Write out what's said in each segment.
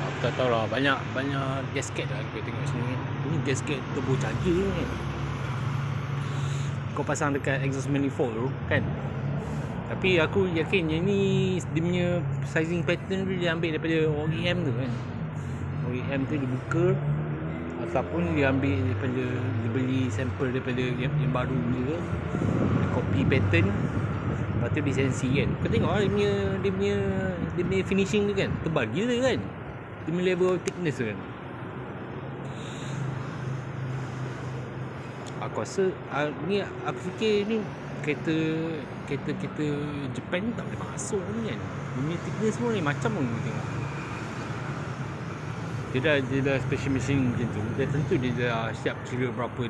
Aku tak tahu lah, banyak gasket lah aku tengok sini. Ini gasket turbocharger ni. Kau pasang dekat exhaust manifold tu kan. Tapi aku yakin yang ni dia punya sizing pattern tu dia ambil daripada OEM tu kan. OEM tu dia buka ataupun dia ambil daripada, dia beli sampel daripada yang baru ni tu, dia copy pattern, lepas tu dia sensi kan. Kau tengok lah dia punya finishing tu kan, tebal gila kan, dia punya level of thickness tu kan. Aku rasa ni, aku fikir ni kereta Japan tak boleh masuk ni kan. Dia punya thickness pun lain macam pun tengok. Dia dah special machine macam tu. Dia tentu dia dah siap kira berapa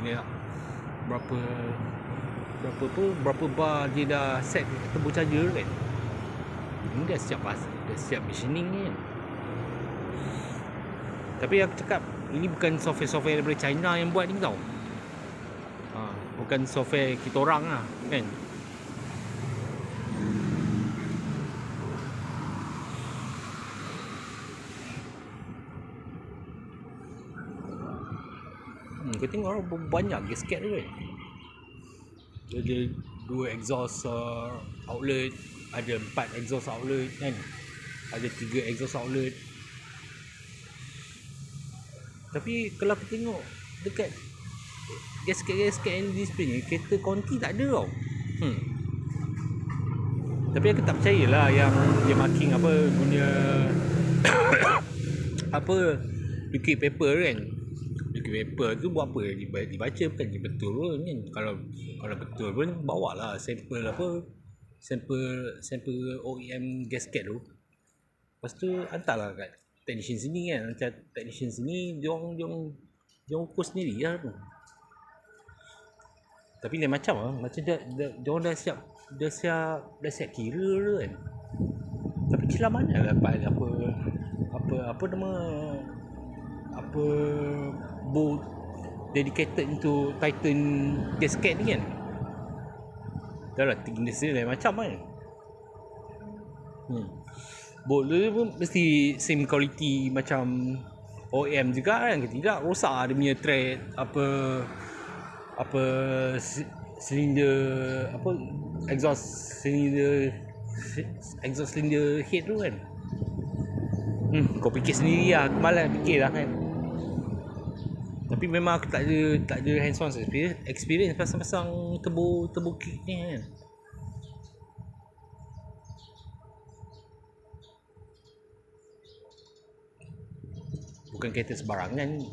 bar dia dah set turbocharger kan. Ini dah siap machining kan. Tapi aku cakap ini bukan software daripada China yang buat ni tau. Bukan software kita orang lah kan. Kau tengok lah banyak gasket tu kan. Dia ada 2 exhaust outlet, ada 4 exhaust outlet kan, ada 3 exhaust outlet. Tapi kalau aku tengok dekat gasket yang display ni, kereta Conti tak ada tau. Tapi aku tak percayalah yang dia marking apa guna apa liquid paper kan. Liquid paper tu buat apa, dibaca bukan dia betul pun kan. Kalau betul pun bawa lah sampel OEM gasket tu, lepas tu hantarlah kat technician sini kan. Macam technician sini dia ukur sendiri lah tu. Tapi lain macam lah, macam dia orang dah siap kira tu kan. Tapi celah mana dapat apa nama bolt dedicated untuk Titan gasket ni kan. Dah lah thickness dia lain macam kan. Bolt tu pun mesti same quality macam OEM juga kan, ke tidak rosak dia punya thread apa silinder exhaust cylinder head tu kan. Kau fikir sendiri lah, aku malas fikir lah kan. Tapi memang aku tak ada hands on experience pasang turbo kick ni kan. Bukan kereta sembarangan ni.